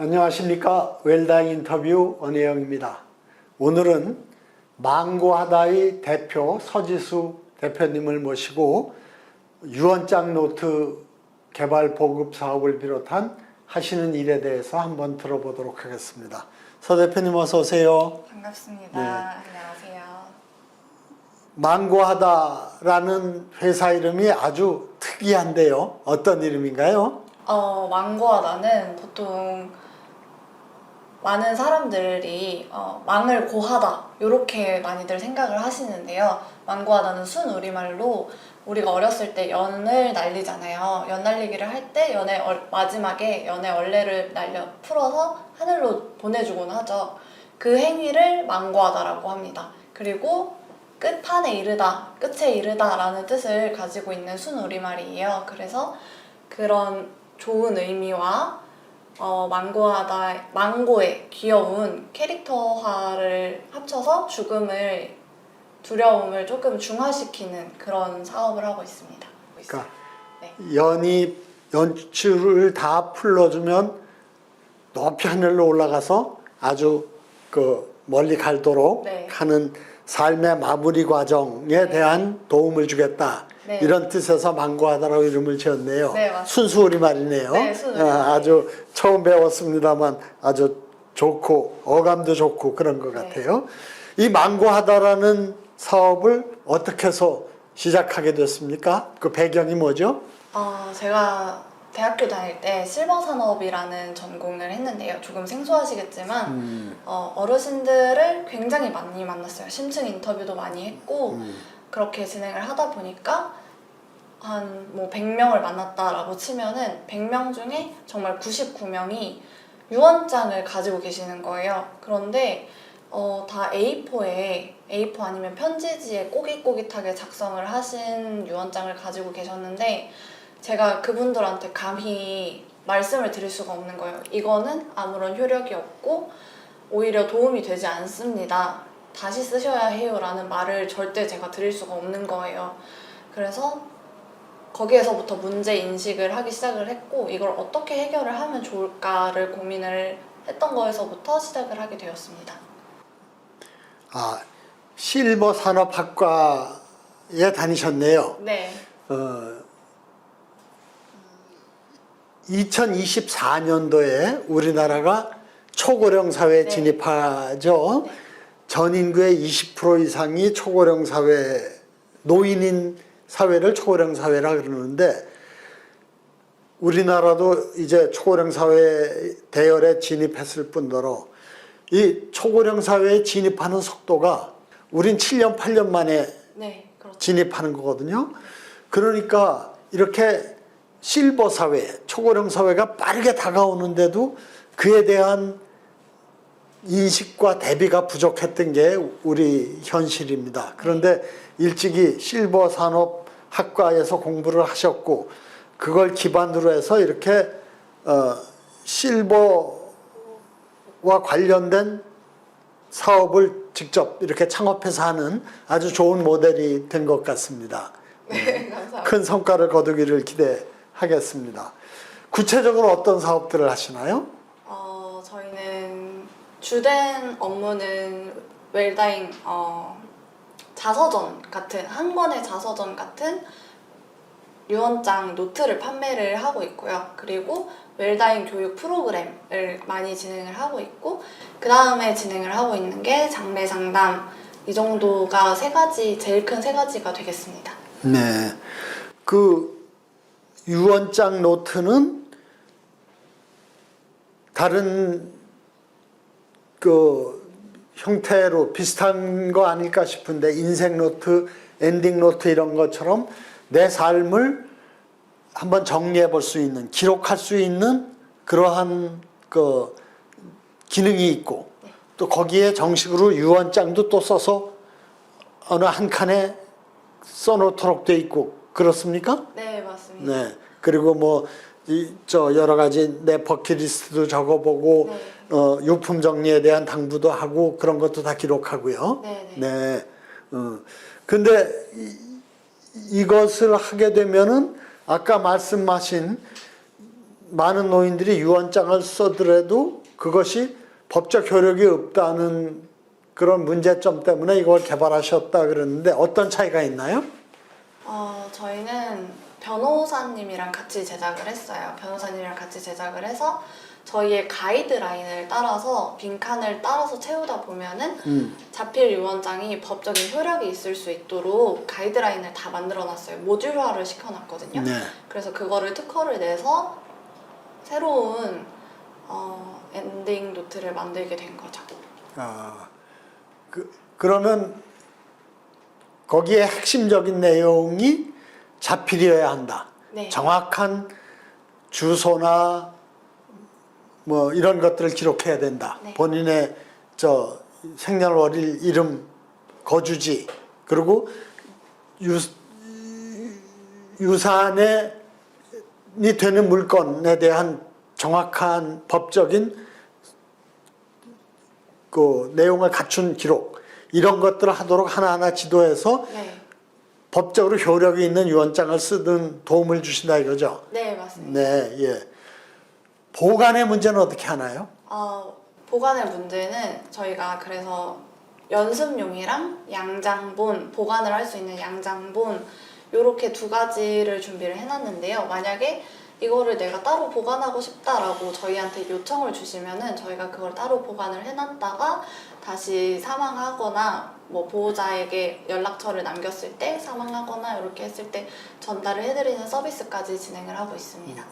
안녕하십니까. 웰다잉 인터뷰 원혜영입니다. 오늘은 망고하다의 대표 서지수 대표님을 모시고 유언장 노트 개발 보급 사업을 비롯한 하시는 일에 대해서 한번 들어보도록 하겠습니다. 서 대표님 어서 오세요. 반갑습니다. 네. 안녕하세요. 망고하다라는 회사 이름이 아주 특이한데요. 어떤 이름인가요? 망고하다는 보통 많은 사람들이 망을 고하다 이렇게 많이들 생각을 하시는데요. 망고하다는 순우리말로 우리가 어렸을 때 연을 날리잖아요. 연 날리기를 할 때 마지막에 연의 얼레를 날려 풀어서 하늘로 보내주곤 하죠. 그 행위를 망고하다라고 합니다. 그리고 끝판에 이르다, 끝에 이르다 라는 뜻을 가지고 있는 순우리말이에요. 그래서 그런 좋은 의미와 망고의 귀여운 캐릭터화를 합쳐서 두려움을 조금 중화시키는 그런 사업을 하고 있습니다. 그러니까 네. 연줄을 다 풀러주면 높이 하늘로 올라가서 아주 멀리 갈도록 네. 하는 삶의 마무리 과정에 대한 도움을 주겠다. 네. 이런 뜻에서 망고하다라고 이름을 지었네요. 네, 맞습니다. 순수우리말이네요. 네, 순수우리말. 아주 처음 배웠습니다만 아주 좋고 어감도 좋고 그런 것 네. 같아요. 이 망고하다라는 사업을 어떻게 해서 시작하게 됐습니까? 그 배경이 뭐죠? 제가 대학교 다닐 때 실버산업이라는 전공을 했는데요. 조금 생소하시겠지만 어르신들을 굉장히 많이 만났어요. 심층 인터뷰도 많이 했고 그렇게 진행을 하다 보니까 한 100명을 만났다라고 치면은 100명 중에 정말 99명이 유언장을 가지고 계시는 거예요. 그런데 다 A4 아니면 편지지에 꼬깃꼬깃하게 작성을 하신 유언장을 가지고 계셨는데 제가 그분들한테 감히 말씀을 드릴 수가 없는 거예요. 이거는 아무런 효력이 없고 오히려 도움이 되지 않습니다. 다시 쓰셔야 해요 라는 말을 절대 제가 드릴 수가 없는 거예요. 그래서 거기에서부터 문제 인식을 하기 시작을 했고 이걸 어떻게 해결을 하면 좋을까를 고민을 했던 거에서부터 시작을 하게 되었습니다. 실버산업학과에 다니셨네요. 네. 2024년도에 우리나라가 초고령 사회에 네. 진입하죠. 네. 전 인구의 20% 이상이 초고령 사회, 노인인 사회를 초고령 사회라 그러는데 우리나라도 이제 초고령 사회 대열에 진입했을 뿐더러 이 초고령 사회에 진입하는 속도가 우린 7년, 8년 만에 네, 그렇죠. 진입하는 거거든요. 그러니까 이렇게 실버 사회, 초고령 사회가 빠르게 다가오는데도 그에 대한 인식과 대비가 부족했던 게 우리 현실입니다. 그런데 일찍이 실버 산업 학과에서 공부를 하셨고 그걸 기반으로 해서 이렇게 실버와 관련된 사업을 직접 이렇게 창업해서 하는 아주 좋은 모델이 된 것 같습니다. 네, 감사합니다. 큰 성과를 거두기를 기대하겠습니다. 구체적으로 어떤 사업들을 하시나요? 저희는 주된 업무는 웰다잉 자서전 같은 한 권의 자서전 같은 유언장 노트를 판매를 하고 있고요. 그리고 웰다잉 교육 프로그램을 많이 진행을 하고 있고 그 다음에 진행을 하고 있는 게 장래 상담 이 정도가 제일 큰 세 가지가 되겠습니다. 네, 그 유언장 노트는 다른 형태로 비슷한 거 아닐까 싶은데 인생 노트, 엔딩 노트 이런 것처럼 내 삶을 한번 정리해 볼 수 있는, 기록할 수 있는 그러한 기능이 있고 또 거기에 정식으로 유언장도 또 써서 어느 한 칸에 써놓도록 돼 있고 그렇습니까? 네, 맞습니다. 네. 그리고 여러 가지 내 버킷리스트도 적어보고 네. 유품 정리에 대한 당부도 하고 그런 것도 다 기록하고요. 네. 네. 근데 이것을 하게 되면은 아까 말씀하신 많은 노인들이 유언장을 쓰더라도 그것이 법적 효력이 없다는 그런 문제점 때문에 이걸 개발하셨다 그러는데 어떤 차이가 있나요? 저희는 변호사님이랑 같이 제작을 했어요. 변호사님이랑 같이 제작을 해서 저희의 가이드라인을 따라서 빈칸을 따라서 채우다 보면은 자필 유언장이 법적인 효력이 있을 수 있도록 가이드라인을 다 만들어놨어요. 모듈화를 시켜놨거든요. 네. 그래서 그거를 특허를 내서 새로운 엔딩 노트를 만들게 된 거죠. 그러면 거기에 핵심적인 내용이 자필이어야 한다. 네. 정확한 주소나 뭐 이런 것들을 기록해야 된다. 네. 본인의 생년월일, 이름, 거주지, 그리고 유산이 되는 물건에 대한 정확한 법적인 그 내용을 갖춘 기록, 이런 것들을 하도록 하나하나 지도해서 네. 법적으로 효력이 있는 유언장을 쓰든 도움을 주신다 이거죠? 네, 맞습니다. 네, 예. 보관의 문제는 어떻게 하나요? 보관의 문제는 저희가 그래서 연습용이랑 양장본, 보관을 할 수 있는 양장본 요렇게 두 가지를 준비를 해놨는데요. 만약에 이거를 내가 따로 보관하고 싶다라고 저희한테 요청을 주시면은 저희가 그걸 따로 보관을 해놨다가 다시 사망하거나 뭐 보호자에게 연락처를 남겼을 때 사망하거나 이렇게 했을 때 전달을 해드리는 서비스까지 진행을 하고 있습니다.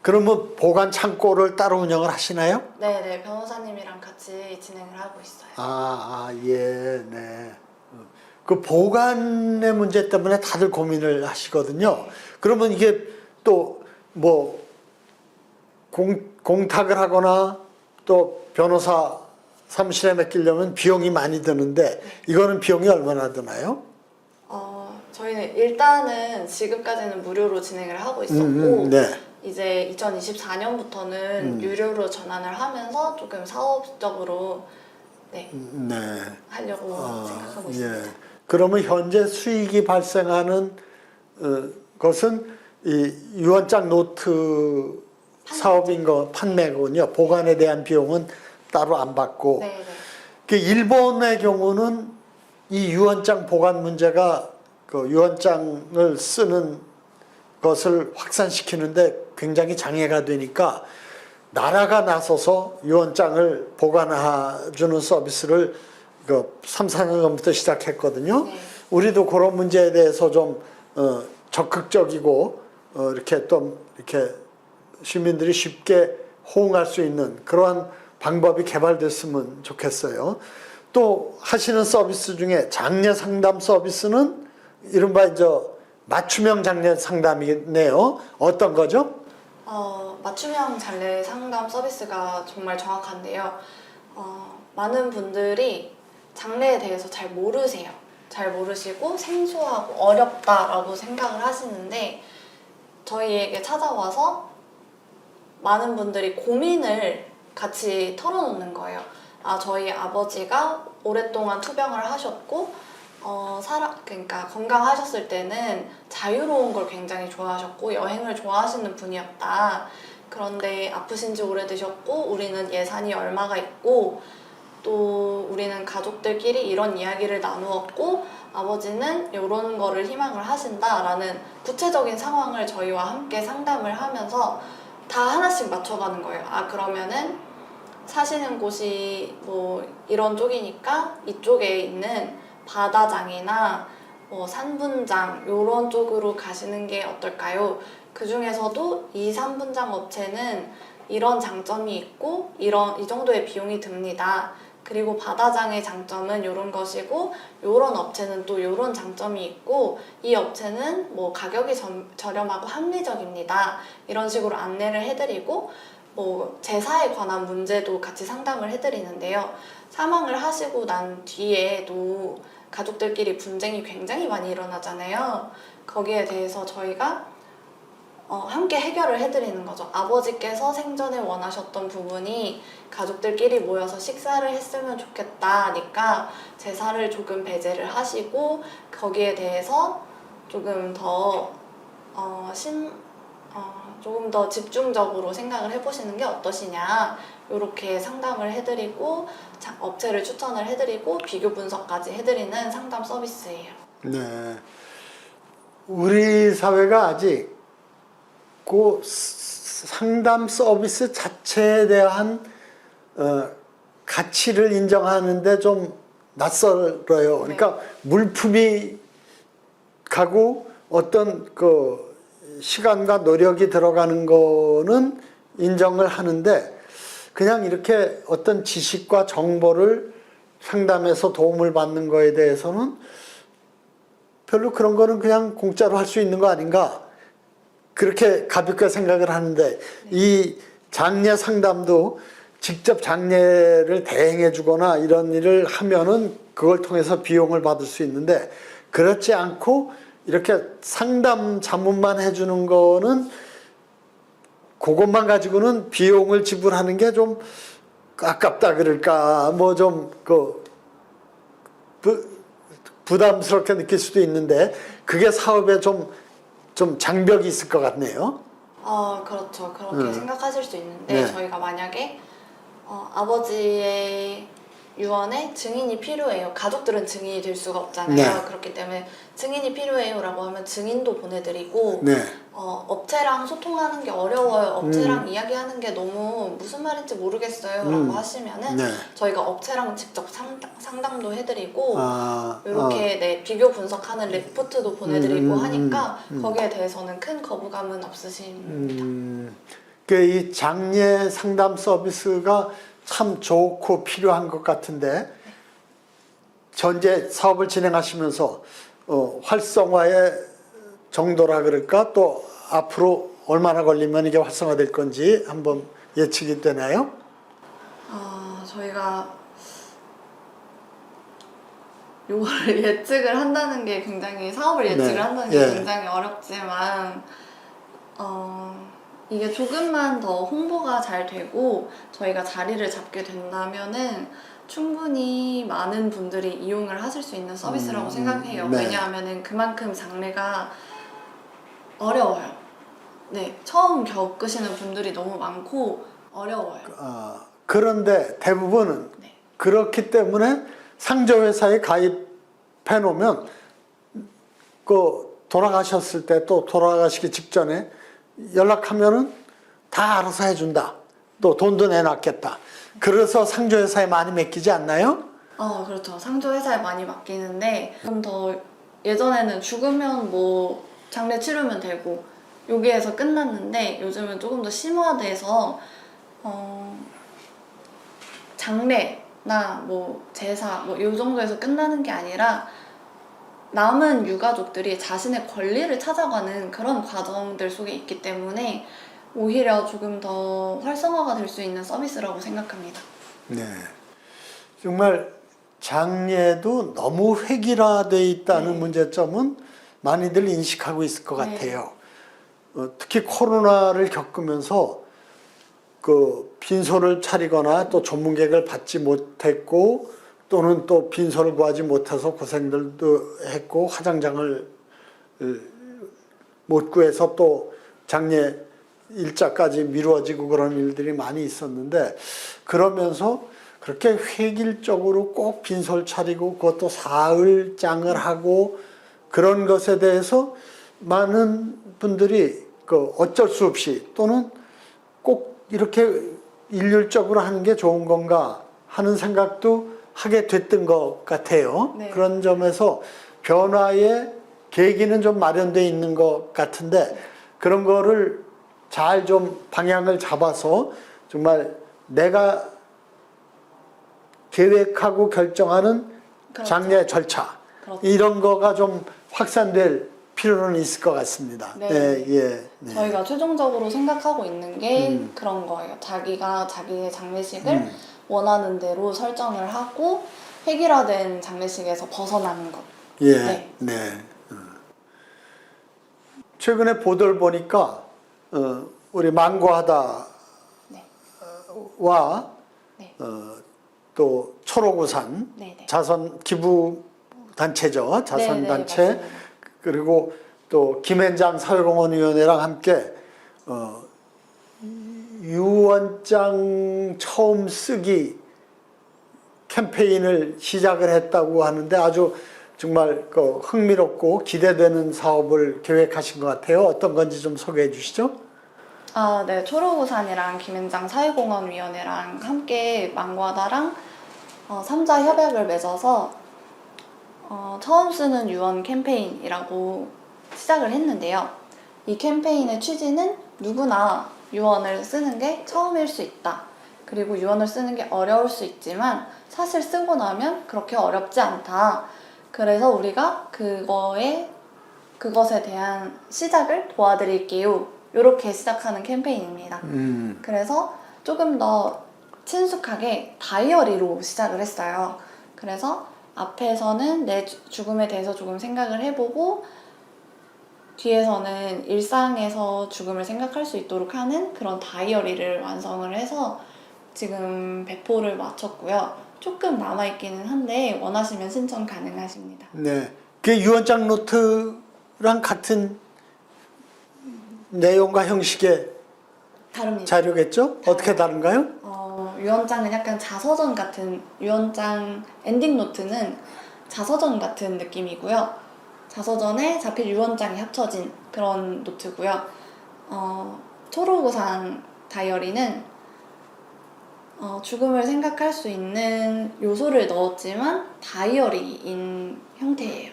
그러면 보관 창고를 따로 운영을 하시나요? 네네, 변호사님이랑 같이 진행을 하고 있어요. 예, 네. 그 보관의 문제 때문에 다들 고민을 하시거든요. 그러면 이게 또 뭐 공탁을 하거나 또 변호사 사무실에 맡기려면 비용이 많이 드는데 이거는 비용이 얼마나 드나요? 저희는 일단은 지금까지는 무료로 진행을 하고 있었고 네. 이제 2024년부터는 유료로 전환을 하면서 조금 사업적으로 네, 하려고 생각하고 있습니다. 예. 그러면 현재 수익이 발생하는 것은 이 유언장 노트 사업인 거 판매군요. 보관에 대한 비용은 따로 안 받고. 네, 네. 그 일본의 경우는 이 유언장 보관 문제가 그 유언장을 쓰는 것을 확산시키는데 굉장히 장애가 되니까 나라가 나서서 유언장을 보관해주는 서비스를 그 3, 4년 전부터 시작했거든요. 네. 우리도 그런 문제에 대해서 좀 적극적이고 이렇게 또 이렇게 시민들이 쉽게 호응할 수 있는 그러한 방법이 개발됐으면 좋겠어요. 또 하시는 서비스 중에 장례 상담 서비스는 이른바 이제 맞춤형 장례 상담이네요. 어떤 거죠? 맞춤형 장례 상담 서비스가 정말 정확한데요. 많은 분들이 장례에 대해서 잘 모르세요. 잘 모르시고 생소하고 어렵다라고 생각을 하시는데 저희에게 찾아와서 많은 분들이 고민을 같이 털어놓는 거예요. 저희 아버지가 오랫동안 투병을 하셨고 그러니까 건강하셨을 때는 자유로운 걸 굉장히 좋아하셨고 여행을 좋아하시는 분이었다. 그런데 아프신 지 오래되셨고 우리는 예산이 얼마가 있고 또 우리는 가족들끼리 이런 이야기를 나누었고 아버지는 이런 거를 희망을 하신다라는 구체적인 상황을 저희와 함께 상담을 하면서 다 하나씩 맞춰가는 거예요. 그러면은 사시는 곳이 뭐 이런 쪽이니까 이쪽에 있는 바다장이나 뭐 산분장 이런 쪽으로 가시는 게 어떨까요? 그 중에서도 이 산분장 업체는 이런 장점이 있고 이 정도의 비용이 듭니다. 그리고 바다장의 장점은 이런 것이고 이런 업체는 또 이런 장점이 있고 이 업체는 뭐 가격이 저렴하고 합리적입니다. 이런 식으로 안내를 해드리고 뭐 제사에 관한 문제도 같이 상담을 해드리는데요. 사망을 하시고 난 뒤에도 가족들끼리 분쟁이 굉장히 많이 일어나잖아요. 거기에 대해서 저희가 함께 해결을 해드리는 거죠. 아버지께서 생전에 원하셨던 부분이 가족들끼리 모여서 식사를 했으면 좋겠다니까 제사를 조금 배제를 하시고 거기에 대해서 조금 더 조금 더 집중적으로 생각을 해보시는 게 어떠시냐 이렇게 상담을 해드리고 업체를 추천을 해드리고 비교 분석까지 해드리는 상담 서비스예요. 네. 우리 사회가 아직 그 상담 서비스 자체에 대한 가치를 인정하는데 좀 낯설어요. 그러니까 물품이 가고 어떤 그 시간과 노력이 들어가는 거는 인정을 하는데 그냥 이렇게 어떤 지식과 정보를 상담해서 도움을 받는 거에 대해서는 별로 그런 거는 그냥 공짜로 할 수 있는 거 아닌가 그렇게 가볍게 생각을 하는데 이 장례 상담도 직접 장례를 대행해 주거나 이런 일을 하면은 그걸 통해서 비용을 받을 수 있는데 그렇지 않고 이렇게 상담 자문만 해주는 거는 그것만 가지고는 비용을 지불하는 게 좀 아깝다 그럴까 뭐 좀 부담스럽게 느낄 수도 있는데 그게 사업에 좀 장벽이 있을 것 같네요. 그렇죠. 그렇게 생각하실 수 있는데 네. 저희가 만약에 아버지의 유언에 증인이 필요해요. 가족들은 증인이 될 수가 없잖아요. 네. 그렇기 때문에 증인이 필요해요 라고 하면 증인도 보내드리고 네. 업체랑 소통하는 게 어려워요. 업체랑 이야기하는 게 너무 무슨 말인지 모르겠어요 라고 하시면은 네. 저희가 업체랑 직접 상담도 해드리고 아, 이렇게 네, 비교 분석하는 리포트도 보내드리고 하니까 거기에 대해서는 큰 거부감은 없으십니다. 이 장례 상담 서비스가 참 좋고 필요한 것 같은데 현재 사업을 진행하시면서 활성화의 정도라 그럴까 또 앞으로 얼마나 걸리면 이게 활성화될 건지 한번 예측이 되나요? 저희가 요거를 예측을 한다는 게 굉장히 사업을 예측을 네. 한다는 게 예. 굉장히 어렵지만 이게 조금만 더 홍보가 잘 되고 저희가 자리를 잡게 된다면은 충분히 많은 분들이 이용을 하실 수 있는 서비스라고 생각해요. 네. 왜냐하면은 그만큼 장르가 어려워요. 네, 처음 겪으시는 분들이 너무 많고 어려워요. 그런데 대부분은 네. 그렇기 때문에 상조회사에 가입해 놓으면 돌아가셨을 때 또 돌아가시기 직전에 연락하면은 다 알아서 해준다. 또 돈도 내놨겠다. 그래서 상조회사에 많이 맡기지 않나요? 그렇죠. 상조회사에 많이 맡기는데 좀 더 예전에는 죽으면 뭐 장례 치르면 되고 여기에서 끝났는데 요즘은 조금 더 심화돼서 장례나 뭐 제사 뭐 이 정도에서 끝나는 게 아니라 남은 유가족들이 자신의 권리를 찾아가는 그런 과정들 속에 있기 때문에 오히려 조금 더 활성화가 될 수 있는 서비스라고 생각합니다. 네. 정말 장례도 너무 획일화되어 있다는 네. 문제점은 많이들 인식하고 있을 것 네. 같아요. 특히 코로나를 겪으면서 빈소를 차리거나 또 전문객을 받지 못했고 또는 또 빈소를 구하지 못해서 고생들도 했고 화장장을 못 구해서 또 장례 일자까지 미루어지고 그런 일들이 많이 있었는데 그러면서 그렇게 획일적으로 꼭 빈소를 차리고 그것도 사흘장을 하고 그런 것에 대해서 많은 분들이 어쩔 수 없이 또는 꼭 이렇게 일률적으로 하는 게 좋은 건가 하는 생각도 하게 됐던 것 같아요. 네. 그런 점에서 변화의 계기는 좀 마련되어 있는 것 같은데 그런 거를 잘 좀 방향을 잡아서 정말 내가 계획하고 결정하는 그렇죠. 장례 절차 그렇죠. 이런 거가 좀 확산될 필요는 있을 것 같습니다. 네. 네. 저희가 최종적으로 생각하고 있는 게 그런 거예요. 자기가 자기의 장례식을 원하는 대로 설정을 하고 획일화된 장례식에서 벗어나는 것. 네. 네. 최근에 보도를 보니까 우리 망고하다와 네. 또 초록우산 네, 네. 자선 기부 단체죠. 자선 네, 네, 단체 맞습니다. 그리고 또 김앤장 사회공헌위원회랑 함께 유언장 처음 쓰기 캠페인을 시작을 했다고 하는데 아주 정말 그 흥미롭고 기대되는 사업을 계획하신 것 같아요. 어떤 건지 좀 소개해 주시죠. 네. 초록우산이랑 김앤장 사회공헌위원회랑 함께 망과다랑 3자 협약을 맺어서 처음 쓰는 유언 캠페인이라고 시작을 했는데요. 이 캠페인의 취지는 누구나 유언을 쓰는 게 처음일 수 있다. 그리고 유언을 쓰는 게 어려울 수 있지만 사실 쓰고 나면 그렇게 어렵지 않다. 그래서 우리가 그것에 대한 시작을 도와드릴게요. 이렇게 시작하는 캠페인입니다. 그래서 조금 더 친숙하게 다이어리로 시작을 했어요. 그래서 앞에서는 내 죽음에 대해서 조금 생각을 해보고 뒤에서는 일상에서 죽음을 생각할 수 있도록 하는 그런 다이어리를 완성을 해서 지금 배포를 마쳤고요. 조금 남아있기는 한데 원하시면 신청 가능하십니다. 네, 그 유언장 노트랑 같은 내용과 형식의 다릅니다. 자료겠죠? 어떻게 다른가요? 유언장은 약간 자서전 같은, 유언장 엔딩 노트는 자서전 같은 느낌이고요. 자서전에 자필 유언장이 합쳐진 그런 노트고요. 초록우산 다이어리는 죽음을 생각할 수 있는 요소를 넣었지만 다이어리인 형태예요.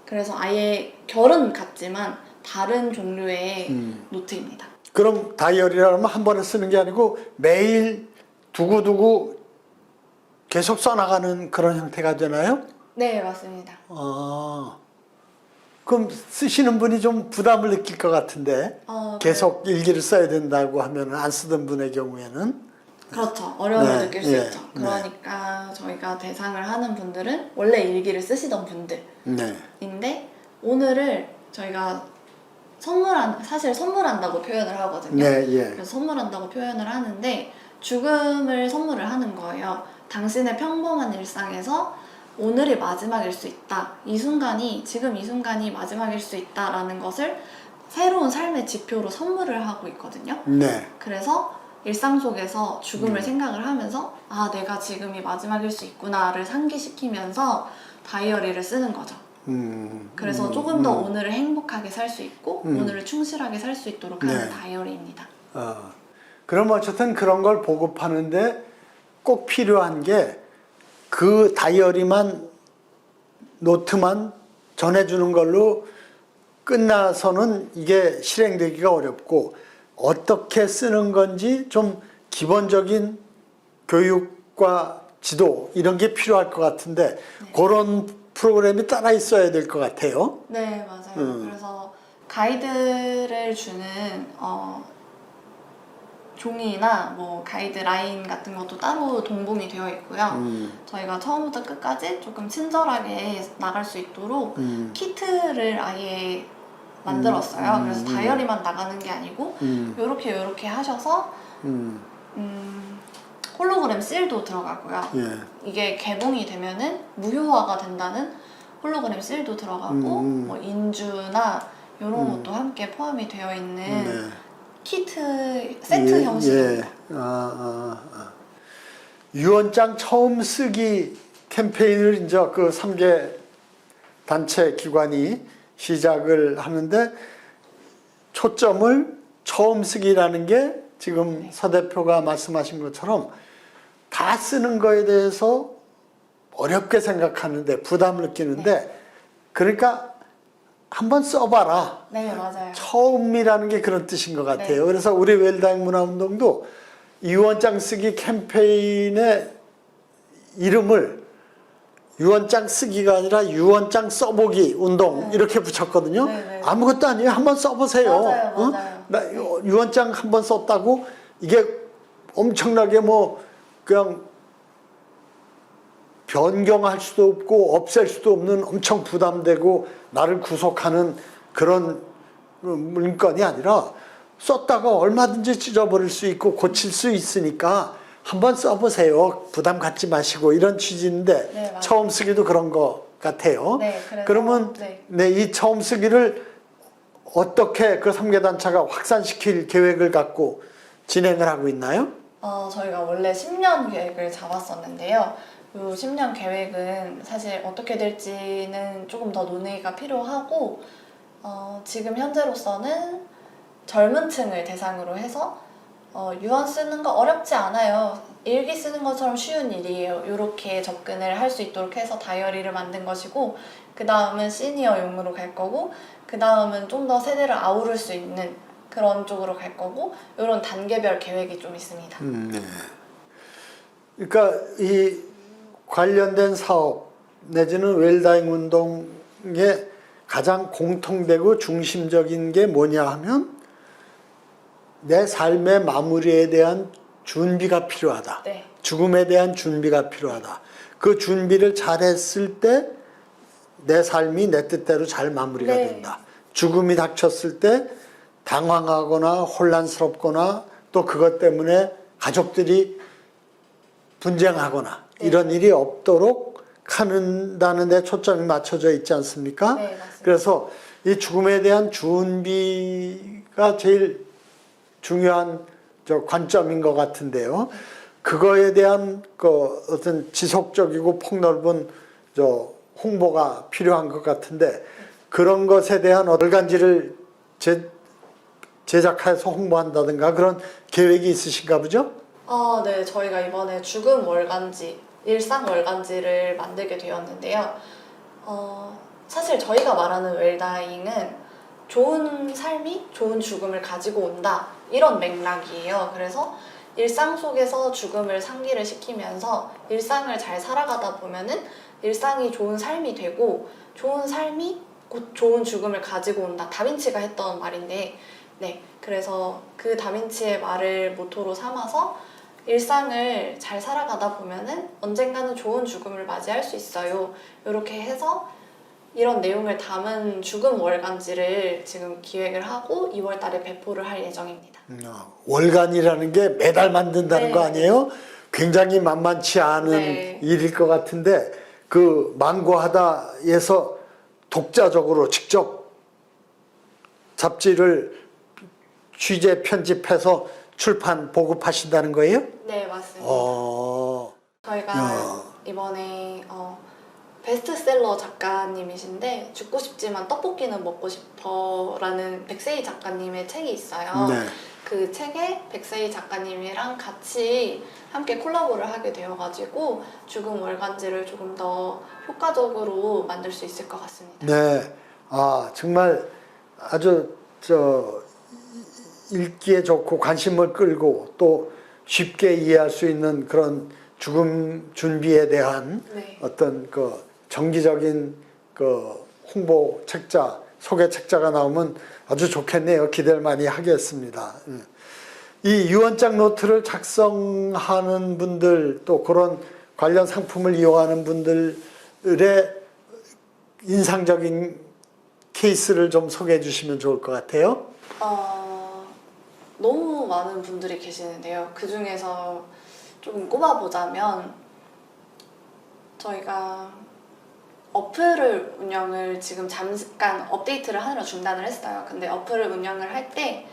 그래서 아예 결은 같지만 다른 종류의 노트입니다. 그럼 다이어리라면 한 번에 쓰는 게 아니고 매일 두고두고 계속 써나가는 그런 형태가 되나요? 네, 맞습니다. 그럼 쓰시는 분이 좀 부담을 느낄 것 같은데 계속 일기를 써야 된다고 하면 안 쓰던 분의 경우에는 그렇죠. 어려움을 네, 느낄 수 예, 있죠. 그러니까 저희가 대상을 하는 분들은 원래 일기를 쓰시던 분들인데 오늘을 저희가 사실 선물한다고 표현을 하거든요. 네, 예. 그래서 선물한다고 표현을 하는데 죽음을 선물을 하는 거예요. 당신의 평범한 일상에서 오늘이 마지막일 수 있다. 지금 이 순간이 마지막일 수 있다라는 것을 새로운 삶의 지표로 선물을 하고 있거든요. 네. 그래서 일상 속에서 죽음을 생각을 하면서 내가 지금이 마지막일 수 있구나를 상기시키면서 다이어리를 쓰는 거죠. 그래서 조금 더 오늘을 행복하게 살 수 있고 오늘을 충실하게 살 수 있도록 하는 다이어리입니다. 그럼 어쨌든 그런 걸 보급하는데 꼭 필요한 게 그 다이어리만 노트만 전해주는 걸로 끝나서는 이게 실행되기가 어렵고 어떻게 쓰는 건지 좀 기본적인 교육과 지도 이런 게 필요할 것 같은데 그런 프로그램이 따라 있어야 될 것 같아요. 네, 맞아요. 그래서 가이드를 주는 종이나 뭐 가이드라인 같은 것도 따로 동봉이 되어 있고요. 저희가 처음부터 끝까지 조금 친절하게 나갈 수 있도록 키트를 아예 만들었어요. 그래서 다이어리만 나가는 게 아니고 요렇게 하셔서 홀로그램 실도 들어가고요. 이게 개봉이 되면은 무효화가 된다는 홀로그램 실도 들어가고 뭐 인주나 이런 것도 함께 포함이 되어 있는 키트 세트 형식입니다. 유언장 처음 쓰기 캠페인을 이제 그 3개 단체 기관이 시작을 하는데 초점을 처음 쓰기라는 게 지금 서 대표가 말씀하신 것처럼 다 쓰는 거에 대해서 어렵게 생각하는데 부담을 느끼는데 그러니까 한번 써봐라. 네, 맞아요. 처음이라는 게 그런 뜻인 것 같아요. 그래서 우리 웰다잉 문화운동도 유언장 쓰기 캠페인의 이름을 유언장 쓰기가 아니라 유언장 써보기 운동 이렇게 붙였거든요. 아무것도 아니에요. 한번 써보세요. 맞아요. 나 유언장 한번 썼다고 이게 엄청나게 뭐 그냥 변경할 수도 없고 없앨 수도 없는 엄청 부담되고 나를 구속하는 그런 물건이 아니라 썼다가 얼마든지 찢어버릴 수 있고 고칠 수 있으니까 한번 써보세요. 부담 갖지 마시고 이런 취지인데 처음 쓰기도 그런 것 같아요. 그러면 이 처음 쓰기를 어떻게 그 3개 단체가 확산시킬 계획을 갖고 진행을 하고 있나요? 저희가 원래 10년 계획을 잡았었는데요. 이 10년 계획은 사실 어떻게 될지는 조금 더 논의가 필요하고, 지금 현재로서는 젊은 층을 대상으로 해서 유언 쓰는 거 어렵지 않아요. 일기 쓰는 것처럼 쉬운 일이에요. 이렇게 접근을 할 수 있도록 해서 다이어리를 만든 것이고, 그 다음은 시니어용으로 갈 거고, 그 다음은 좀 더 세대를 아우를 수 있는 그런 쪽으로 갈 거고, 이런 단계별 계획이 좀 있습니다. 네. 그러니까 이 관련된 사업 내지는 웰다잉 운동의 가장 공통되고 중심적인 게 뭐냐 하면 내 삶의 마무리에 대한 준비가 필요하다. 네. 죽음에 대한 준비가 필요하다. 그 준비를 잘했을 때 내 삶이 내 뜻대로 잘 마무리가 네. 된다. 죽음이 닥쳤을 때 당황하거나 혼란스럽거나 또 그것 때문에 가족들이 분쟁하거나 네. 이런 일이 없도록 하는다는 데 초점이 맞춰져 있지 않습니까? 네, 맞습니다. 그래서 이 죽음에 대한 준비가 제일 중요한 관점인 것 같은데요. 그거에 대한 그 어떤 지속적이고 폭넓은 홍보가 필요한 것 같은데 그런 것에 대한 월간지를 제작해서 홍보한다든가 그런 계획이 있으신가 보죠? 네. 저희가 이번에 죽음 월간지, 일상 월간지를 만들게 되었는데요. 사실 저희가 말하는 웰다잉은 좋은 삶이 좋은 죽음을 가지고 온다. 이런 맥락이에요. 그래서 일상 속에서 죽음을 상기를 시키면서 일상을 잘 살아가다 보면은 일상이 좋은 삶이 되고 좋은 삶이 곧 좋은 죽음을 가지고 온다. 다빈치가 했던 말인데, 네. 그래서 그 다빈치의 말을 모토로 삼아서 일상을 잘 살아가다 보면은 언젠가는 좋은 죽음을 맞이할 수 있어요. 이렇게 해서 이런 내용을 담은 죽음 월간지를 지금 기획을 하고 2월 달에 배포를 할 예정입니다. 월간이라는 게 매달 만든다는 네. 거 아니에요? 굉장히 만만치 않은 네. 일일 것 같은데 그 망고하다에서 독자적으로 직접 잡지를 취재 편집해서 출판 보급하신다는 거예요? 네, 맞습니다. 저희가 이번에 베스트셀러 작가님이신데 죽고 싶지만 떡볶이는 먹고 싶어라는 백세희 작가님의 책이 있어요. 네. 그 책에 백세희 작가님이랑 같이 함께 콜라보를 하게 되어가지고 죽음 월간지를 조금 더 효과적으로 만들 수 있을 것 같습니다. 네. 정말 아주 읽기에 좋고 관심을 끌고 또 쉽게 이해할 수 있는 그런 죽음 준비에 대한 네. 어떤 그 정기적인 그 홍보 책자, 소개 책자가 나오면 아주 좋겠네요. 기대를 많이 하겠습니다. 이 유언장 노트를 작성하는 분들 또 그런 관련 상품을 이용하는 분들의 인상적인 케이스를 좀 소개해 주시면 좋을 것 같아요. 너무 많은 분들이 계시는데요. 그 중에서 조금 꼽아보자면 저희가 어플을 운영을 지금 잠깐 업데이트를 하느라 중단을 했어요. 근데 어플을 운영을 할 때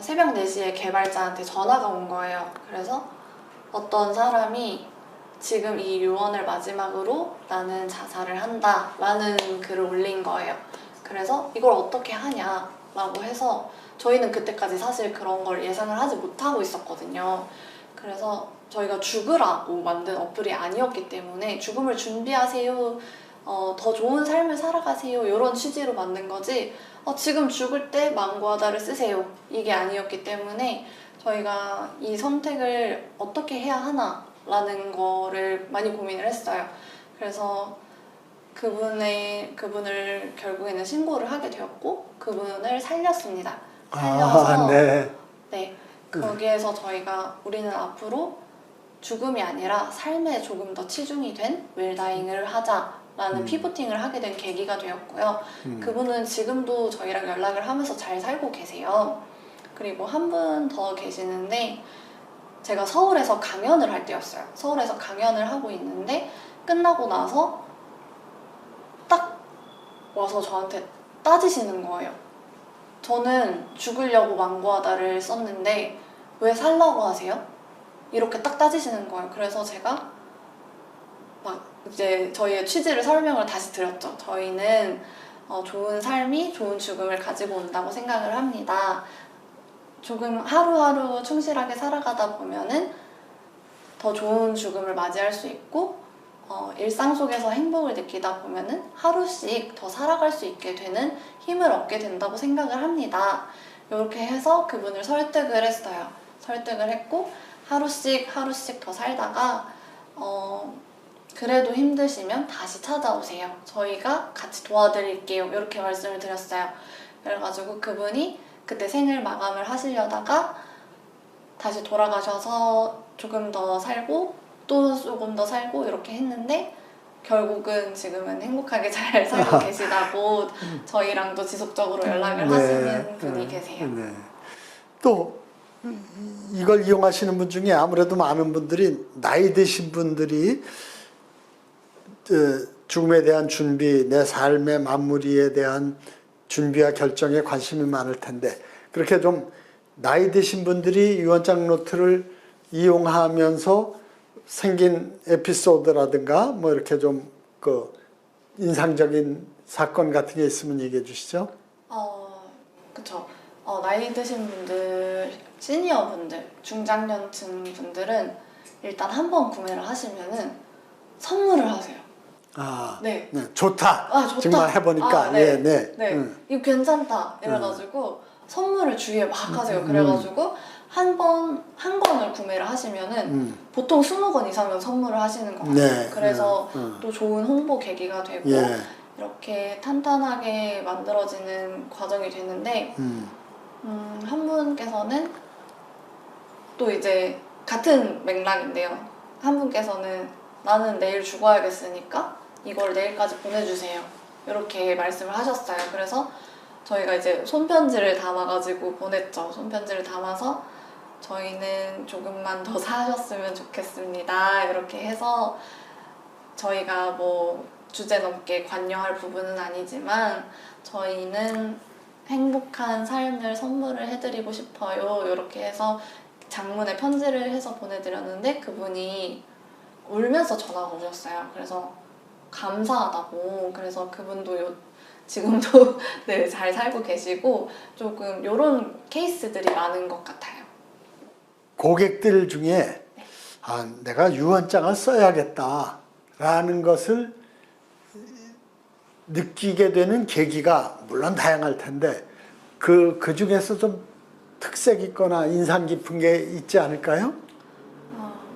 새벽 4시에 개발자한테 전화가 온 거예요. 그래서 어떤 사람이 지금 이 유언을 마지막으로 나는 자살을 한다 라는 글을 올린 거예요. 그래서 이걸 어떻게 하냐 라고 해서 저희는 그때까지 사실 그런 걸 예상을 하지 못하고 있었거든요. 그래서 저희가 죽으라고 만든 어플이 아니었기 때문에 죽음을 준비하세요, 더 좋은 삶을 살아가세요 이런 취지로 만든 거지 지금 죽을 때 망고하다를 쓰세요 이게 아니었기 때문에 저희가 이 선택을 어떻게 해야 하나 라는 거를 많이 고민을 했어요. 그래서 그분을 결국에는 신고를 하게 되었고 그분을 살렸습니다. 살려서 네. 네, 거기에서 저희가 우리는 앞으로 죽음이 아니라 삶에 조금 더 치중이 된 웰다잉을 하자라는 피보팅을 하게 된 계기가 되었고요. 그분은 지금도 저희랑 연락을 하면서 잘 살고 계세요. 그리고 한 분 더 계시는데 제가 서울에서 강연을 할 때였어요. 서울에서 강연을 하고 있는데 끝나고 나서 딱 와서 저한테 따지시는 거예요. 저는 죽으려고 망고하다를 썼는데 왜 살라고 하세요? 이렇게 딱 따지시는 거예요. 그래서 제가 막 이제 저희의 취지를 설명을 다시 드렸죠. 저희는 좋은 삶이 좋은 죽음을 가지고 온다고 생각을 합니다. 조금 하루하루 충실하게 살아가다 보면은 더 좋은 죽음을 맞이할 수 있고 일상 속에서 행복을 느끼다 보면은 하루씩 더 살아갈 수 있게 되는 힘을 얻게 된다고 생각을 합니다. 이렇게 해서 그분을 설득을 했어요. 설득을 했고 하루씩 더 살다가 그래도 힘드시면 다시 찾아오세요. 저희가 같이 도와드릴게요. 이렇게 말씀을 드렸어요. 그래가지고 그분이 그때 생을 마감을 하시려다가 다시 돌아가셔서 조금 더 살고 또 조금 더 살고 이렇게 했는데 결국은 지금은 행복하게 잘 살고 계시다고 저희랑도 지속적으로 연락을 하시는 분이 계세요. 네. 또 이걸 이용하시는 분 중에 아무래도 많은 분들이 나이 드신 분들이 죽음에 대한 준비, 내 삶의 마무리에 대한 준비와 결정에 관심이 많을 텐데 그렇게 좀 나이 드신 분들이 유언장 노트를 이용하면서 생긴 에피소드라든가 뭐 이렇게 좀 그 인상적인 사건 같은 게 있으면 얘기해 주시죠. 그쵸. 나이 드신 분들, 시니어 분들, 중장년층 분들은 일단 한 번 구매를 하시면은 선물을 하세요. 네. 네. 좋다. 좋다. 정말 해보니까. 네. 네. 이거 괜찮다. 이래가지고 선물을 주위에 막 하세요. 그래가지고 한 권을 구매를 하시면은 보통 20권 이상은 선물을 하시는 것 같아요. 네. 그래서 또 좋은 홍보 계기가 되고 예. 이렇게 탄탄하게 만들어지는 과정이 되는데 한 분께서는 또 이제 같은 맥락인데요. 한 분께서는 나는 내일 죽어야겠으니까 이걸 내일까지 보내주세요. 이렇게 말씀을 하셨어요. 그래서 저희가 이제 손편지를 담아가지고 보냈죠. 손편지를 담아서 저희는 조금만 더 사셨으면 좋겠습니다. 이렇게 해서 저희가 뭐 주제 넘게 관여할 부분은 아니지만 저희는 행복한 삶을 선물을 해드리고 싶어요. 이렇게 해서 장문에 편지를 해서 보내드렸는데 그분이 울면서 전화가 오셨어요. 그래서 감사하다고. 그래서 그분도 지금도 네, 잘 살고 계시고 조금 이런 케이스들이 많은 것 같아요. 고객들 중에 내가 유언장을 써야겠다라는 것을 느끼게 되는 계기가 물론 다양할 텐데 그 중에서 좀 특색 있거나 인상 깊은 게 있지 않을까요?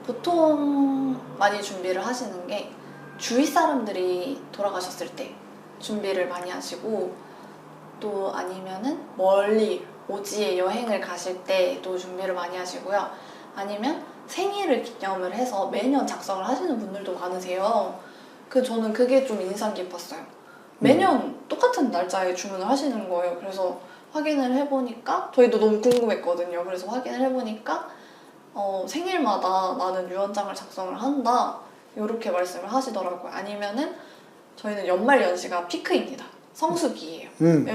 보통 많이 준비를 하시는 게 주위 사람들이 돌아가셨을 때 준비를 많이 하시고 또 아니면은 멀리 오지에 여행을 가실 때도 준비를 많이 하시고요. 아니면 생일을 기념을 해서 매년 작성을 하시는 분들도 많으세요. 저는 그게 좀 인상 깊었어요. 매년 똑같은 날짜에 주문을 하시는 거예요. 그래서 확인을 해보니까 저희도 너무 궁금했거든요. 그래서 확인을 해보니까 생일마다 나는 유언장을 작성을 한다 이렇게 말씀을 하시더라고요. 아니면은 저희는 연말 연시가 피크입니다. 성수기예요.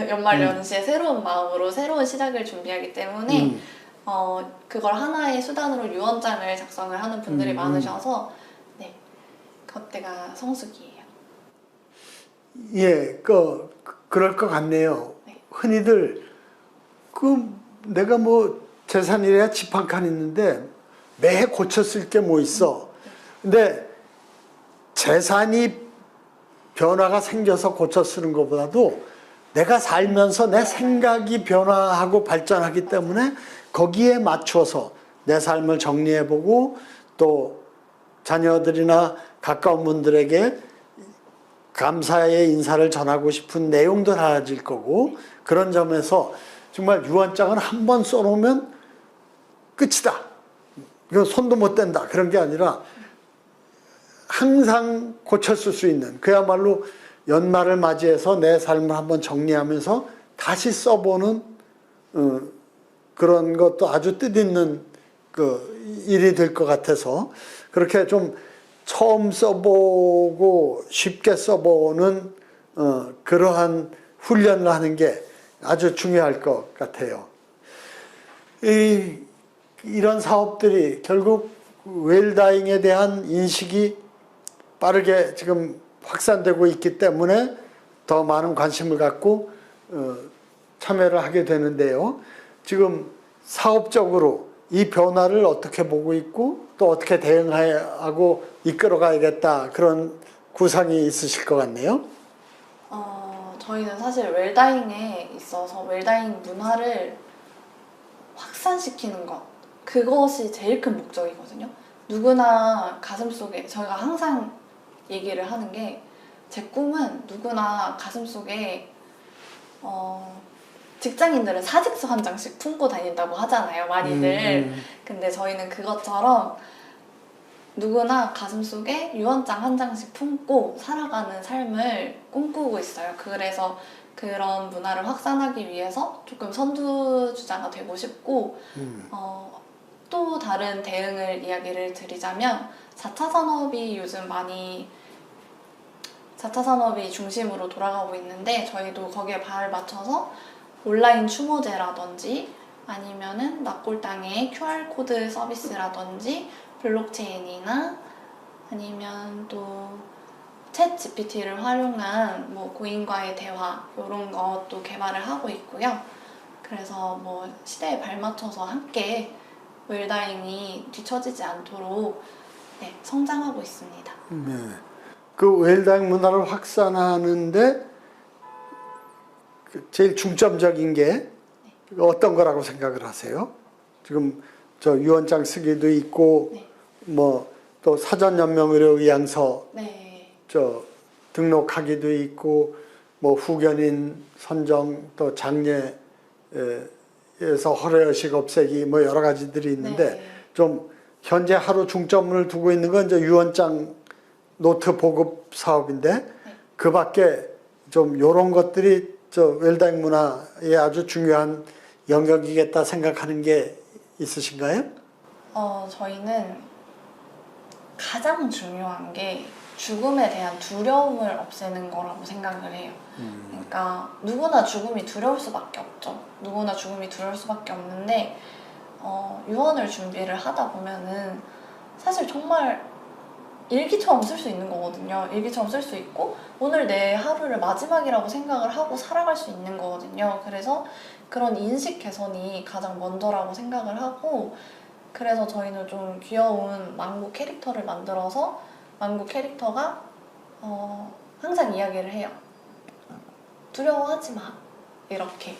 연말 연시에 새로운 마음으로 새로운 시작을 준비하기 때문에 그걸 하나의 수단으로 유언장을 작성을 하는 분들이 많으셔서 네, 그때가 성수기예요. 예, 그럴 것 같네요. 네. 흔히들 내가 뭐 재산이래야 집 한 칸 있는데 매해 고쳤을 게 뭐 있어. 근데 재산이 변화가 생겨서 고쳐 쓰는 것보다도 내가 살면서 내 생각이 변화하고 발전하기 때문에 거기에 맞춰서 내 삶을 정리해보고 또 자녀들이나 가까운 분들에게 감사의 인사를 전하고 싶은 내용도 달라질 거고 그런 점에서 정말 유언장을 한 번 써놓으면 끝이다. 이거 손도 못 댄다. 그런 게 아니라 항상 고쳤을 수 있는 그야말로 연말을 맞이해서 내 삶을 한번 정리하면서 다시 써보는 그런 것도 아주 뜻있는 일이 될 것 같아서 그렇게 좀 처음 써보고 쉽게 써보는 그러한 훈련을 하는 게 아주 중요할 것 같아요. 이런 사업들이 결국 웰다잉에 대한 인식이 빠르게 지금 확산되고 있기 때문에 더 많은 관심을 갖고 참여를 하게 되는데요. 지금 사업적으로 이 변화를 어떻게 보고 있고 또 어떻게 대응하고 이끌어가야겠다 그런 구상이 있으실 것 같네요. 저희는 사실 웰다잉에 있어서 웰다잉 문화를 확산시키는 것, 그것이 제일 큰 목적이거든요. 누구나 가슴속에, 저희가 항상 얘기를 하는 게, 제 꿈은 누구나 가슴속에 직장인들은 사직서 한 장씩 품고 다닌다고 하잖아요, 많이들. 근데 저희는 그것처럼 누구나 가슴속에 유언장 한 장씩 품고 살아가는 삶을 꿈꾸고 있어요. 그래서 그런 문화를 확산하기 위해서 조금 선두주자가 되고 싶고, 또 다른 대응을 이야기를 드리자면 4차 산업이 요즘 많이 4차 산업이 중심으로 돌아가고 있는데, 저희도 거기에 발을 맞춰서 온라인 추모제라든지 아니면은 납골당의 QR코드 서비스라든지 블록체인이나 아니면 또 챗 GPT를 활용한 뭐 고인과의 대화 이런 것도 개발을 하고 있고요. 그래서 뭐 시대에 발맞춰서 함께 웰다잉이 뒤처지지 않도록 성장하고 있습니다. 네. 그 웰다잉 문화를 확산하는데 제일 중점적인 게 어떤 거라고 생각을 하세요? 지금 저 유언장 쓰기도 있고 네. 뭐 또 사전연명의료의향서 네. 저 등록하기도 있고 뭐 후견인 선정 또 장례에서 허례의식 없애기 뭐 여러 가지들이 있는데 네. 좀 현재 하루 중점을 두고 있는 건 이제 유언장 노트 보급 사업인데 그 밖에 좀 이런 것들이 저 웰다잉 문화에 아주 중요한 영역이겠다 생각하는 게 있으신가요? 저희는 가장 중요한 게 죽음에 대한 두려움을 없애는 거라고 생각을 해요. 그러니까 누구나 죽음이 두려울 수밖에 없죠. 누구나 죽음이 두려울 수밖에 없는데 유언을 준비를 하다 보면은 사실 정말 일기처럼 쓸 수 있는 거거든요. 일기처럼 쓸 수 있고 오늘 내 하루를 마지막이라고 생각을 하고 살아갈 수 있는 거거든요. 그래서 그런 인식 개선이 가장 먼저라고 생각을 하고, 그래서 저희는 좀 귀여운 망고 캐릭터를 만들어서 망고 캐릭터가 항상 이야기를 해요. 두려워하지 마. 이렇게.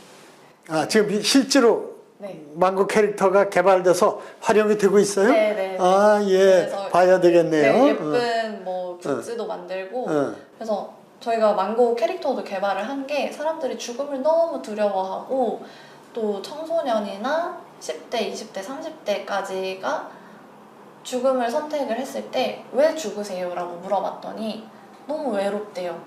아, 지금 실제로 네. 망고 캐릭터가 개발돼서 활용이 되고 있어요? 네네. 아, 예. 그래서 봐야 되겠네요. 네, 예쁜 뭐 굿즈도 만들고 그래서 저희가 망고 캐릭터도 개발을 한 게, 사람들이 죽음을 너무 두려워하고 또 청소년이나 10대, 20대, 30대까지가 죽음을 선택을 했을 때 왜 죽으세요? 라고 물어봤더니 너무 외롭대요.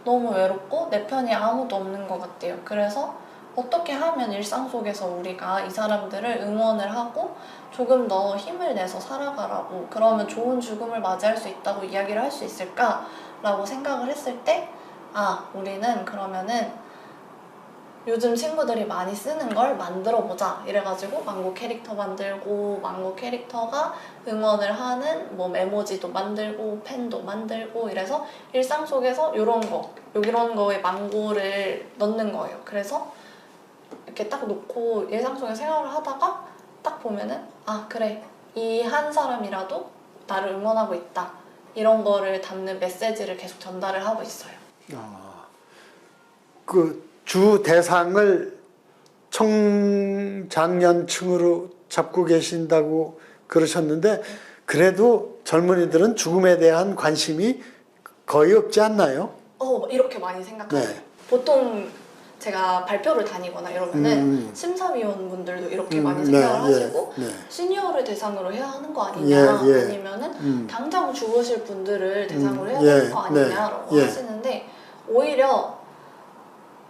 너무 외롭고 내 편이 아무도 없는 것 같대요. 그래서 어떻게 하면 일상 속에서 우리가 이 사람들을 응원을 하고 조금 더 힘을 내서 살아가라고, 그러면 좋은 죽음을 맞이할 수 있다고 이야기를 할 수 있을까라고 생각을 했을 때, 우리는 그러면은 요즘 친구들이 많이 쓰는 걸 만들어 보자 이래가지고 망고 캐릭터 만들고, 망고 캐릭터가 응원을 하는 뭐 메모지도 만들고 펜도 만들고, 이래서 일상 속에서 이런 거에 망고를 넣는 거예요. 그래서 이렇게 딱 놓고 일상 속에 생활을 하다가 딱 보면은 그래, 이 한 사람이라도 나를 응원하고 있다, 이런 거를 담는 메시지를 계속 전달을 하고 있어요. 그 주 대상을 청장년층으로 잡고 계신다고 그러셨는데 그래도 젊은이들은 죽음에 대한 관심이 거의 없지 않나요? 이렇게 많이 생각하세요. 네. 보통 제가 발표를 다니거나 이러면은 심사위원분들도 이렇게 많이 생각을 하시고 시니어를 대상으로 해야 하는 거 아니냐, 아니면은 당장 죽으실 분들을 대상으로 해야 되는 거 아니냐라고 하시는데, 오히려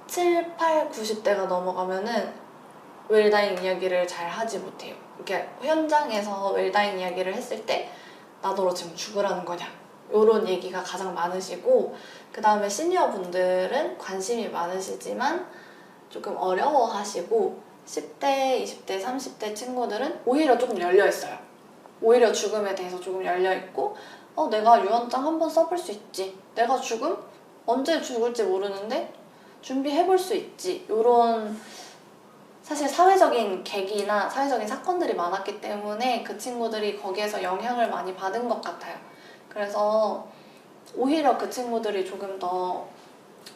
7, 8, 90대가 넘어가면은 웰다잉 이야기를 잘 하지 못해요. 이렇게 현장에서 웰다잉 이야기를 했을 때 나더러 지금 죽으라는 거냐, 요런 얘기가 가장 많으시고, 그 다음에 시니어 분들은 관심이 많으시지만 조금 어려워하시고, 10대, 20대, 30대 친구들은 오히려 조금 열려있어요. 오히려 죽음에 대해서 조금 열려있고, 내가 유언장 한번 써볼 수 있지, 내가 죽음? 언제 죽을지 모르는데 준비해볼 수 있지, 요런 사실 사회적인 계기나 사회적인 사건들이 많았기 때문에 그 친구들이 거기에서 영향을 많이 받은 것 같아요. 그래서 오히려 그 친구들이 조금 더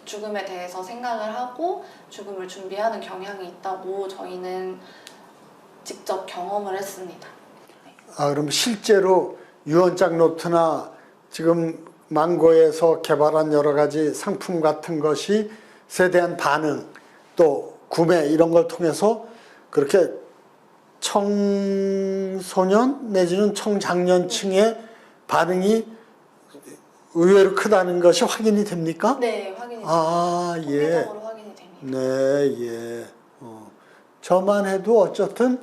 죽음에 대해서 생각을 하고 죽음을 준비하는 경향이 있다고 저희는 직접 경험을 했습니다. 그럼 실제로 유언장 노트나 지금 망고에서 개발한 여러 가지 상품 같은 것이 대한 반응, 또 구매 이런 걸 통해서 그렇게 청소년 내지는 청장년층의 반응이 의외로 크다는 것이 확인이 됩니까? 네, 확인이 아, 됩니다. 예. 통계적으로 확인이 됩니다. 네, 예. 저만 해도 어쨌든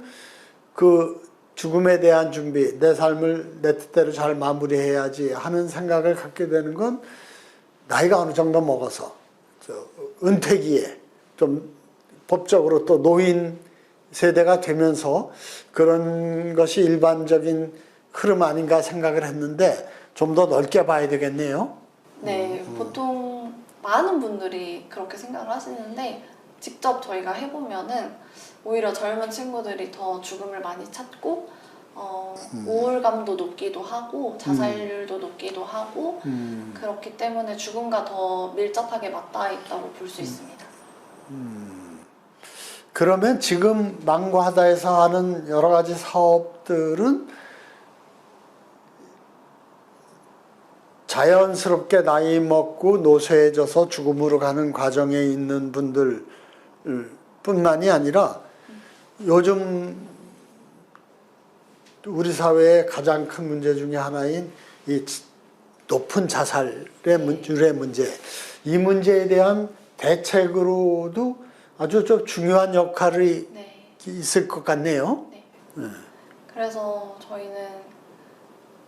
그 죽음에 대한 준비, 내 삶을 내 뜻대로 잘 마무리해야지 하는 생각을 갖게 되는 건 나이가 어느 정도 먹어서 은퇴기에 좀 법적으로 또 노인 세대가 되면서 그런 것이 일반적인 흐름 아닌가 생각을 했는데 좀 더 넓게 봐야 되겠네요. 네, 보통 많은 분들이 그렇게 생각을 하시는데 직접 저희가 해보면은 오히려 젊은 친구들이 더 죽음을 많이 찾고 우울감도 높기도 하고 자살률도 높기도 하고 그렇기 때문에 죽음과 더 밀접하게 맞닿아 있다고 볼 수 있습니다. 그러면 지금 망고하다에서 하는 여러 가지 사업들은 자연스럽게 나이 먹고 노쇠해져서 죽음으로 가는 과정에 있는 분들 뿐만이 아니라 요즘 우리 사회의 가장 큰 문제 중에 하나인 이 높은 자살의 율의 문제, 이 문제에 대한 대책으로도 아주 좀 중요한 역할이 있을 것 같네요. 네. 그래서 저희는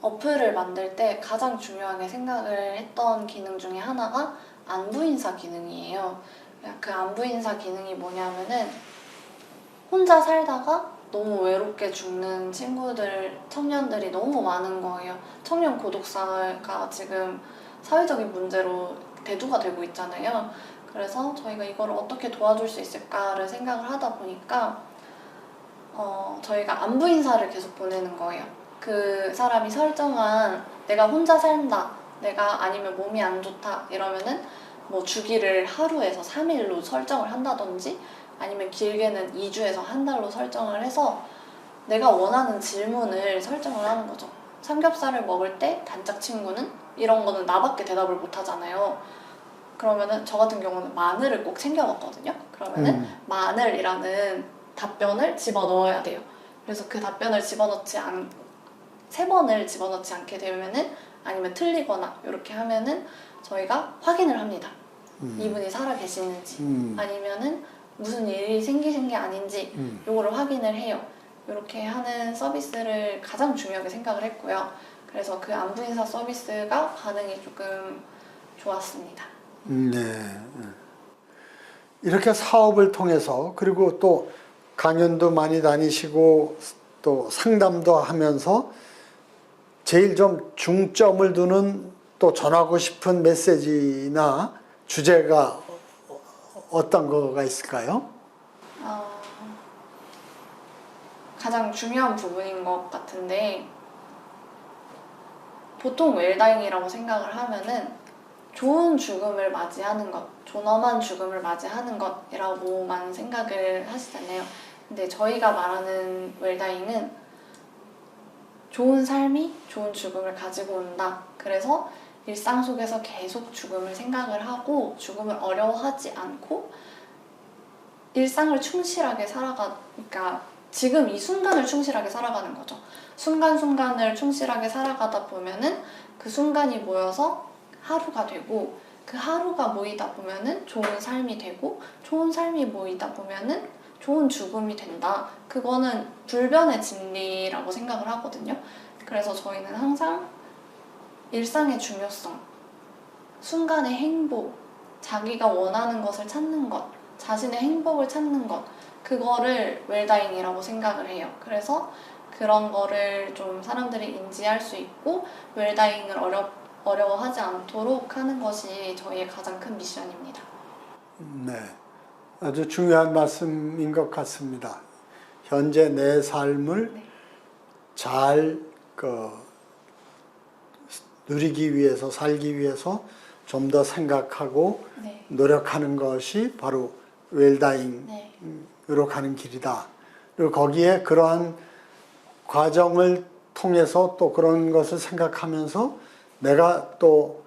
어플을 만들 때 가장 중요하게 생각을 했던 기능 중에 하나가 안부인사 기능이에요. 그 안부인사 기능이 뭐냐면은 혼자 살다가 너무 외롭게 죽는 친구들, 청년들이 너무 많은 거예요. 청년 고독사가 지금 사회적인 문제로 대두가 되고 있잖아요. 그래서 저희가 이걸 어떻게 도와줄 수 있을까를 생각을 하다 보니까 저희가 안부 인사를 계속 보내는 거예요. 그 사람이 설정한 내가 혼자 산다, 내가 아니면 몸이 안 좋다 이러면은 뭐 주기를 하루에서 3일로 설정을 한다든지 아니면 길게는 2주에서 한 달로 설정을 해서 내가 원하는 질문을 설정을 하는 거죠. 삼겹살을 먹을 때 단짝 친구는? 이런 거는 나밖에 대답을 못 하잖아요. 그러면은 저 같은 경우는 마늘을 꼭 챙겨 먹거든요. 그러면은 마늘이라는 답변을 집어 넣어야 돼요. 그래서 그 답변을 세 번을 집어넣지 않게 되면은 아니면 틀리거나 이렇게 하면은 저희가 확인을 합니다. 이분이 살아 계시는지 아니면은 무슨 일이 생기신 게 아닌지 요거를 확인을 해요. 이렇게 하는 서비스를 가장 중요하게 생각을 했고요. 그래서 그 안부인사 서비스가 반응이 조금 좋았습니다. 네. 이렇게 사업을 통해서 그리고 또 강연도 많이 다니시고 또 상담도 하면서 제일 좀 중점을 두는 또 전하고 싶은 메시지나 주제가 어떤 거가 있을까요? 가장 중요한 부분인 것 같은데 보통 웰다잉이라고 생각을 하면은 좋은 죽음을 맞이하는 것, 존엄한 죽음을 맞이하는 것이라고만 생각을 하시잖아요. 근데 저희가 말하는 웰다잉은 좋은 삶이 좋은 죽음을 가지고 온다. 그래서 일상 속에서 계속 죽음을 생각을 하고 죽음을 어려워하지 않고 일상을 충실하게 그러니까 지금 이 순간을 충실하게 살아가는 거죠. 순간순간을 충실하게 살아가다 보면은 그 순간이 모여서 하루가 되고 그 하루가 모이다 보면은 좋은 삶이 되고 좋은 삶이 모이다 보면은 좋은 죽음이 된다. 그거는 불변의 진리라고 생각을 하거든요. 그래서 저희는 항상 일상의 중요성, 순간의 행복, 자기가 원하는 것을 찾는 것, 자신의 행복을 찾는 것, 그거를 웰다잉이라고 생각을 해요. 그래서 그런 거를 좀 사람들이 인지할 수 있고 웰다잉을 어려워하지 않도록 하는 것이 저희의 가장 큰 미션입니다. 네, 아주 중요한 말씀인 것 같습니다. 현재 내 삶을 네. 잘 누리기 위해서, 살기 위해서 좀 더 생각하고 네. 노력하는 것이 바로 웰다잉으로 네. 가는 길이다. 그리고 거기에 그러한 과정을 통해서 또 그런 것을 생각하면서 내가 또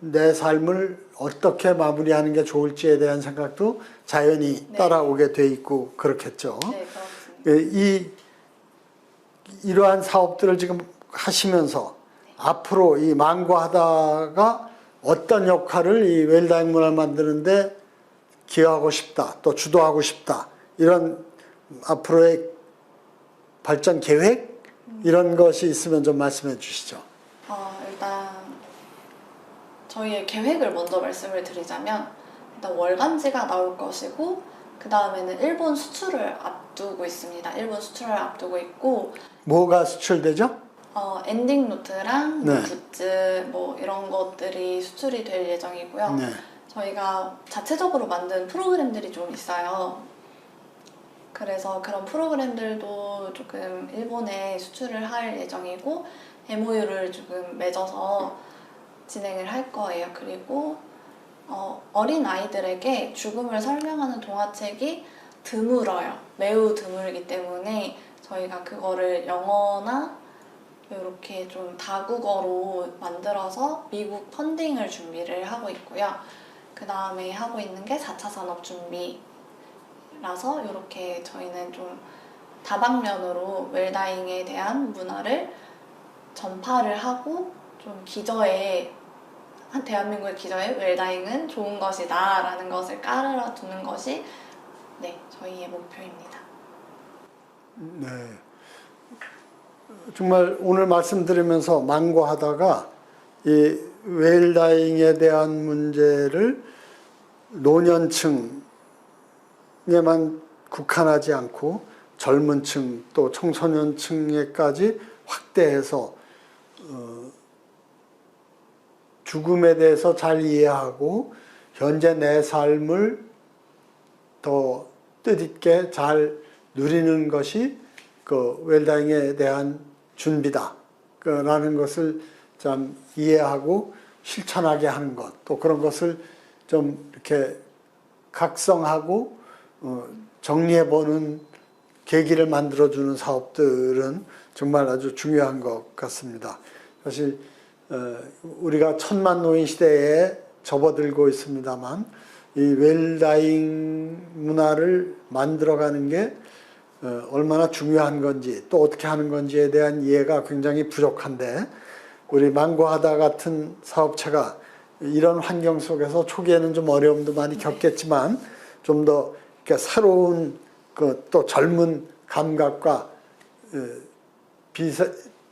내 삶을 어떻게 마무리하는 게 좋을지에 대한 생각도 자연히 네. 따라오게 돼 있고 그렇겠죠. 네, 그렇습니다. 이러한 사업들을 지금 하시면서 앞으로 이 망고하다가 어떤 역할을 이 웰다잉 문화를 만드는데 기여하고 싶다, 또 주도하고 싶다, 이런 앞으로의 발전 계획 이런 것이 있으면 좀 말씀해 주시죠. 일단 저희의 계획을 먼저 말씀을 드리자면 일단 월간지가 나올 것이고 그 다음에는 일본 수출을 앞두고 있습니다. 일본 수출을 앞두고 있고 뭐가 수출되죠? 엔딩 노트랑 네. 굿즈 뭐 이런 것들이 수출이 될 예정이고요. 네. 저희가 자체적으로 만든 프로그램들이 좀 있어요. 그래서 그런 프로그램들도 조금 일본에 수출을 할 예정이고 MOU를 조금 맺어서 진행을 할 거예요. 그리고 어린 아이들에게 죽음을 설명하는 동화책이 드물어요. 매우 드물기 때문에 저희가 그거를 영어나 이렇게 좀 다국어로 만들어서 미국 펀딩을 준비를 하고 있고요. 그 다음에 하고 있는 게 4차 산업 준비라서 이렇게 저희는 좀 다방면으로 웰다잉에 대한 문화를 전파를 하고 좀 대한민국의 기저에 웰다잉은 좋은 것이다 라는 것을 깔아두는 것이 저희의 목표입니다. 네. 정말 오늘 말씀 들으면서 망고하다가 이 웰다잉에 대한 문제를 노년층에만 국한하지 않고 젊은 층 또 청소년층에까지 확대해서 죽음에 대해서 잘 이해하고 현재 내 삶을 더 뜻있게 잘 누리는 것이 그 웰다잉에 대한 준비다 라는 것을 좀 이해하고 실천하게 하는 것, 또 그런 것을 좀 이렇게 각성하고 정리해보는 계기를 만들어주는 사업들은 정말 아주 중요한 것 같습니다. 사실 우리가 천만 노인 시대에 접어들고 있습니다만 이 웰다잉 문화를 만들어가는 게 얼마나 중요한 건지 또 어떻게 하는 건지에 대한 이해가 굉장히 부족한데 우리 망고하다 같은 사업체가 이런 환경 속에서 초기에는 좀 어려움도 많이 겪겠지만 좀 더 새로운 또 젊은 감각과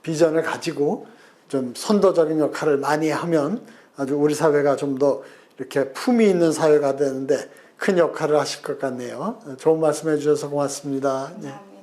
비전을 가지고 좀 선도적인 역할을 많이 하면 아주 우리 사회가 좀 더 이렇게 품위 있는 사회가 되는데 큰 역할을 하실 것 같네요. 좋은 말씀 해주셔서 고맙습니다. 감사합니다.